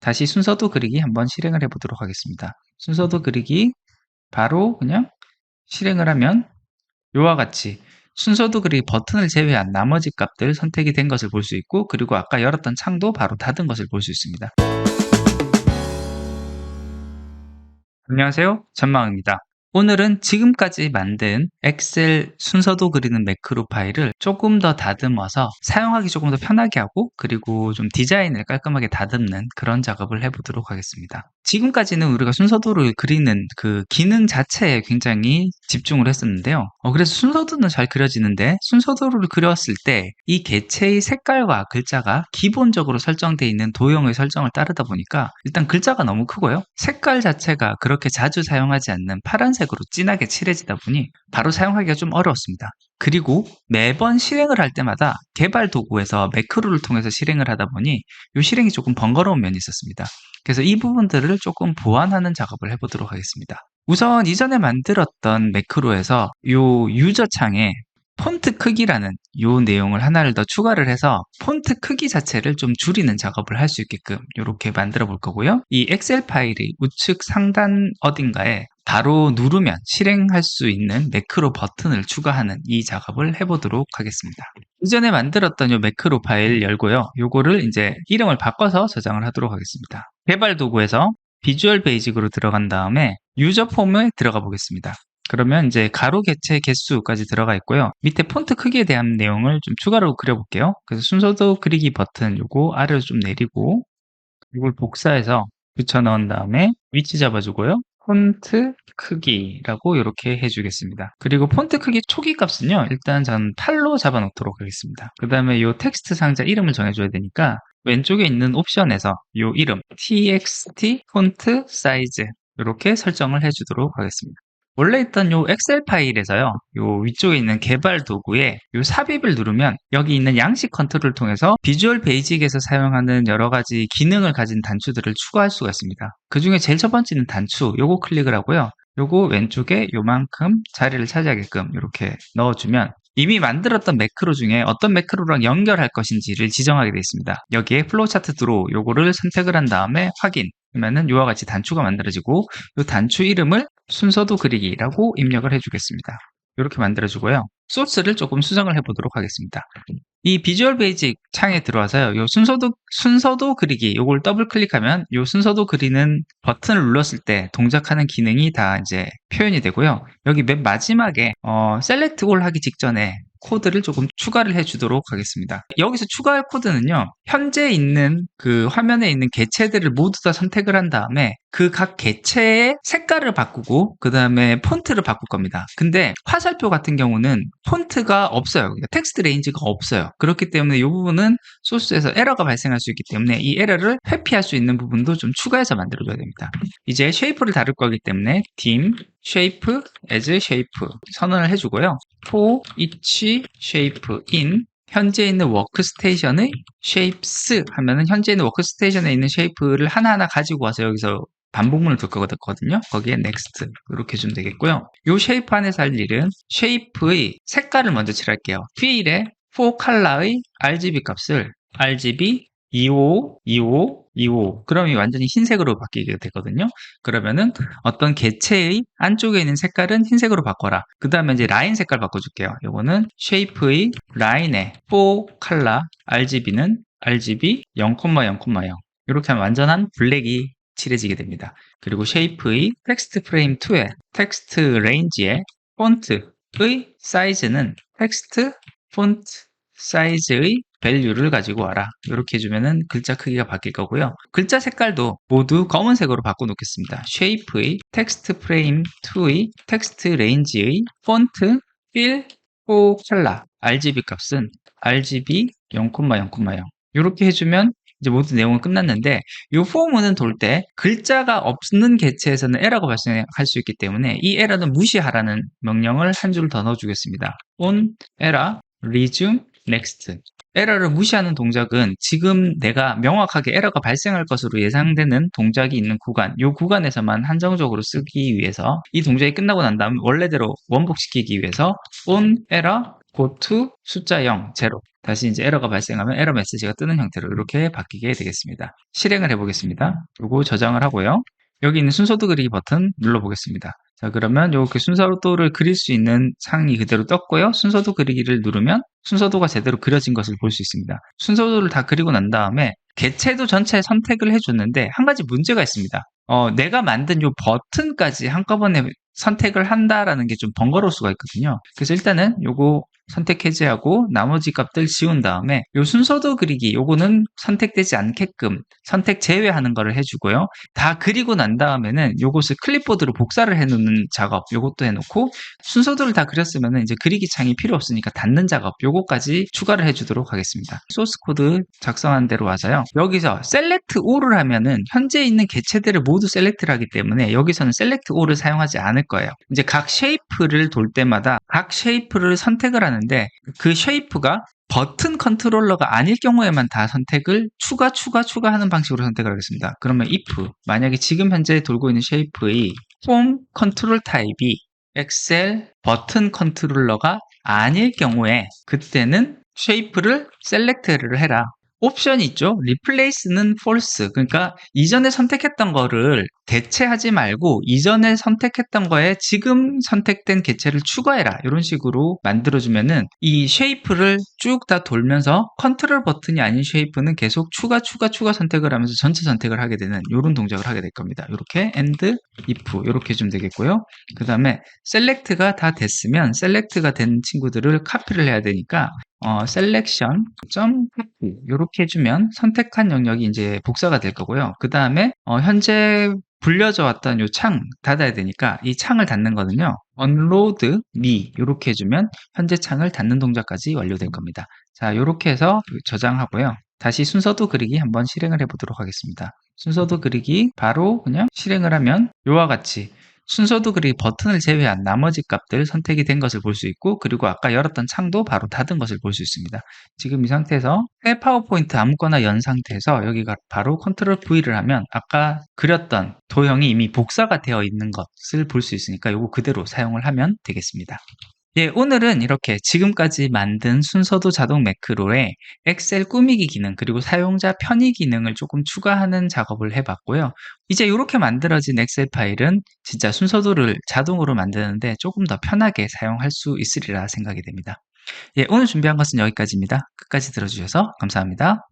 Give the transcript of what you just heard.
다시 순서도 그리기 한번 실행을 해보도록 하겠습니다. 순서도 그리기 바로 그냥 실행을 하면 이와 같이 순서도 그리기 버튼을 제외한 나머지 값들 선택이 된 것을 볼 수 있고, 그리고 아까 열었던 창도 바로 닫은 것을 볼 수 있습니다. 안녕하세요, 전망입니다. 오늘은 지금까지 만든 엑셀 순서도 그리는 매크로 파일을 조금 더 다듬어서 사용하기 조금 더 편하게 하고, 그리고 좀 디자인을 깔끔하게 다듬는 그런 작업을 해보도록 하겠습니다. 지금까지는 우리가 순서도를 그리는 그 기능 자체에 굉장히 집중을 했었는데요. 그래서 순서도는 잘 그려지는데, 순서도를 그렸을 때 이 개체의 색깔과 글자가 기본적으로 설정되어 있는 도형의 설정을 따르다 보니까 일단 글자가 너무 크고요. 색깔 자체가 그렇게 자주 사용하지 않는 파란색으로 진하게 칠해지다 보니 바로 사용하기가 좀 어려웠습니다. 그리고 매번 실행을 할 때마다 개발 도구에서 매크로를 통해서 실행을 하다 보니 이 실행이 조금 번거로운 면이 있었습니다. 그래서 이 부분들을 조금 보완하는 작업을 해보도록 하겠습니다. 우선 이전에 만들었던 매크로에서 이 유저 창에 폰트 크기라는 이 내용을 하나를 더 추가를 해서 폰트 크기 자체를 좀 줄이는 작업을 할 수 있게끔 이렇게 만들어 볼 거고요. 이 엑셀 파일의 우측 상단 어딘가에 바로 누르면 실행할 수 있는 매크로 버튼을 추가하는 이 작업을 해보도록 하겠습니다. 이전에 만들었던 이 매크로 파일 열고요. 요거를 이제 이름을 바꿔서 저장을 하도록 하겠습니다. 개발 도구에서 비주얼 베이직으로 들어간 다음에 유저 폼에 들어가 보겠습니다. 그러면 이제 가로 개체 개수까지 들어가 있고요. 밑에 폰트 크기에 대한 내용을 좀 추가로 그려볼게요. 그래서 순서도 그리기 버튼 요거 아래로 좀 내리고 이걸 복사해서 붙여 넣은 다음에 위치 잡아주고요. 폰트 크기라고 이렇게 해주겠습니다. 그리고 폰트 크기 초기 값은요, 일단 전 8로 잡아 놓도록 하겠습니다. 그 다음에 이 텍스트 상자 이름을 정해줘야 되니까 왼쪽에 있는 옵션에서 이 이름 txt 폰트 사이즈 이렇게 설정을 해주도록 하겠습니다. 원래 있던 요 엑셀 파일에서요, 요 위쪽에 있는 개발 도구에 요 삽입을 누르면 여기 있는 양식 컨트롤을 통해서 비주얼 베이직에서 사용하는 여러 가지 기능을 가진 단추들을 추가할 수가 있습니다. 그 중에 제일 첫 번째는 단추, 요거 클릭을 하고요. 요거 왼쪽에 요만큼 자리를 차지하게끔 이렇게 넣어주면 이미 만들었던 매크로 중에 어떤 매크로랑 연결할 것인지를 지정하게 되어 있습니다. 여기에 플로우 차트 드로우 요거를 선택을 한 다음에 확인 그러면은 이와 같이 단추가 만들어지고 이 단추 이름을 순서도 그리기라고 입력을 해주겠습니다. 이렇게 만들어주고요. 소스를 조금 수정을 해보도록 하겠습니다. 이 비주얼 베이직 창에 들어와서요. 요 순서도 그리기 요걸 더블 클릭하면 요 순서도 그리는 버튼을 눌렀을 때 동작하는 기능이 다 이제 표현이 되고요. 여기 맨 마지막에 셀렉트 올 하기 직전에 코드를 조금 추가를 해주도록 하겠습니다. 여기서 추가할 코드는요, 현재 있는 그 화면에 있는 개체들을 모두 다 선택을 한 다음에 그 각 개체의 색깔을 바꾸고 그 다음에 폰트를 바꿀 겁니다. 근데 화살표 같은 경우는 폰트가 없어요. 그러니까 텍스트 레인지가 없어요. 그렇기 때문에 이 부분은 소스에서 에러가 발생할 수 있기 때문에 이 에러를 회피할 수 있는 부분도 좀 추가해서 만들어줘야 됩니다. 이제 쉐이프를 다룰 거기 때문에 dim shape as shape 선언을 해주고요. for each shape in 현재 있는 워크스테이션의 shapes 하면은 현재 있는 워크스테이션에 있는 쉐이프를 하나하나 가지고 와서 여기서 반복문을 둘 거거든요. 거기에 next 이렇게 주면 되겠고요. 이 쉐이프 안에서 할 일은 쉐이프의 색깔을 먼저 칠할게요. 필에 for color의 RGB 값을 RGB 25, 25, 25 그럼 이 완전히 흰색으로 바뀌게 되거든요. 그러면은 어떤 개체의 안쪽에 있는 색깔은 흰색으로 바꿔라. 그 다음에 이제 라인 색깔 바꿔줄게요. 요거는 쉐이프의 라인의 for color RGB는 RGB 0,0,0 이렇게 하면 완전한 블랙이 칠해지게 됩니다. 그리고 쉐이프의 텍스트 프레임 2의 텍스트 레인지의 폰트의 사이즈는 텍스트 폰트 사이즈의 밸류를 가지고 와라. 이렇게 해주면은 글자 크기가 바뀔 거고요. 글자 색깔도 모두 검은색으로 바꿔놓겠습니다. 쉐이프의 텍스트 프레임 2의 텍스트 레인지의 폰트 필 오 컬러 RGB 값은 RGB 0,0,0 이렇게 해주면 이제 모든 내용은 끝났는데 이 폼은 돌 때 글자가 없는 개체에서는 에러가 발생할 수 있기 때문에 이 에러는 무시하라는 명령을 한 줄 더 넣어주겠습니다. on error resume next 에러를 무시하는 동작은 지금 내가 명확하게 에러가 발생할 것으로 예상되는 동작이 있는 구간, 이 구간에서만 한정적으로 쓰기 위해서 이 동작이 끝나고 난 다음 원래대로 원복시키기 위해서 on error go to 숫자 0, 0. 다시 이제 에러가 발생하면 에러 메시지가 뜨는 형태로 이렇게 바뀌게 되겠습니다. 실행을 해보겠습니다. 요거 저장을 하고요. 여기 있는 순서도 그리기 버튼 눌러보겠습니다. 자, 그러면 이렇게 순서도를 그릴 수 있는 창이 그대로 떴고요. 순서도 그리기를 누르면 순서도가 제대로 그려진 것을 볼 수 있습니다. 순서도를 다 그리고 난 다음에 개체도 전체 선택을 해줬는데 한 가지 문제가 있습니다. 내가 만든 이 버튼까지 한꺼번에 선택을 한다라는 게 좀 번거로울 수가 있거든요. 그래서 일단은 요거 선택 해제하고 나머지 값들 지운 다음에 요 순서도 그리기 요거는 선택되지 않게끔 선택 제외하는 거를 해주고요. 다 그리고 난 다음에는 요것을 클립보드로 복사를 해놓는 작업 요것도 해놓고 순서도를 다 그렸으면은 이제 그리기 창이 필요 없으니까 닫는 작업 요거까지 추가를 해주도록 하겠습니다. 소스 코드 작성한 대로 와서요. 여기서 셀렉트 all을 하면은 현재 있는 개체들을 모두 셀렉트를 하기 때문에 여기서는 셀렉트 all을 사용하지 않을 거예요. 이제 각 쉐이프를 돌 때마다 각 쉐이프를 선택을 하는데 그 쉐이프가 버튼 컨트롤러가 아닐 경우에만 다 선택을 추가하는 방식으로 선택을 하겠습니다. 그러면 if 만약에 지금 현재 돌고 있는 쉐이프의 폼 컨트롤 타입이 엑셀 버튼 컨트롤러가 아닐 경우에 그때는 쉐이프를 셀렉트를 해라. 옵션이 있죠. replace는 false. 그러니까 이전에 선택했던 거를 대체하지 말고 이전에 선택했던 거에 지금 선택된 개체를 추가해라. 이런 식으로 만들어주면은 이 쉐이프를 쭉 다 돌면서 컨트롤 버튼이 아닌 쉐이프는 계속 추가 선택을 하면서 전체 선택을 하게 되는 이런 동작을 하게 될 겁니다. 이렇게 and if 이렇게 해주면 되겠고요. 그 다음에 select가 다 됐으면 select가 된 친구들을 카피를 해야 되니까 selection copy 이렇게 해주면 선택한 영역이 이제 복사가 될 거고요. 그 다음에 현재 불려져 왔던 이 창 닫아야 되니까 이 창을 닫는 거는요. unload me 이렇게 해주면 현재 창을 닫는 동작까지 완료될 겁니다. 자, 이렇게 해서 저장하고요. 다시 순서도 그리기 한번 실행을 해보도록 하겠습니다. 순서도 그리기 바로 그냥 실행을 하면 이와 같이 순서도 그리기 버튼을 제외한 나머지 값들 선택이 된 것을 볼 수 있고 그리고 아까 열었던 창도 바로 닫은 것을 볼 수 있습니다. 지금 이 상태에서 새 파워포인트 아무거나 연 상태에서 여기가 바로 컨트롤 V를 하면 아까 그렸던 도형이 이미 복사가 되어 있는 것을 볼 수 있으니까 이거 그대로 사용을 하면 되겠습니다. 예, 오늘은 이렇게 지금까지 만든 순서도 자동 매크로에 엑셀 꾸미기 기능 그리고 사용자 편의 기능을 조금 추가하는 작업을 해봤고요. 이제 이렇게 만들어진 엑셀 파일은 진짜 순서도를 자동으로 만드는데 조금 더 편하게 사용할 수 있으리라 생각이 됩니다. 예, 오늘 준비한 것은 여기까지입니다. 끝까지 들어주셔서 감사합니다.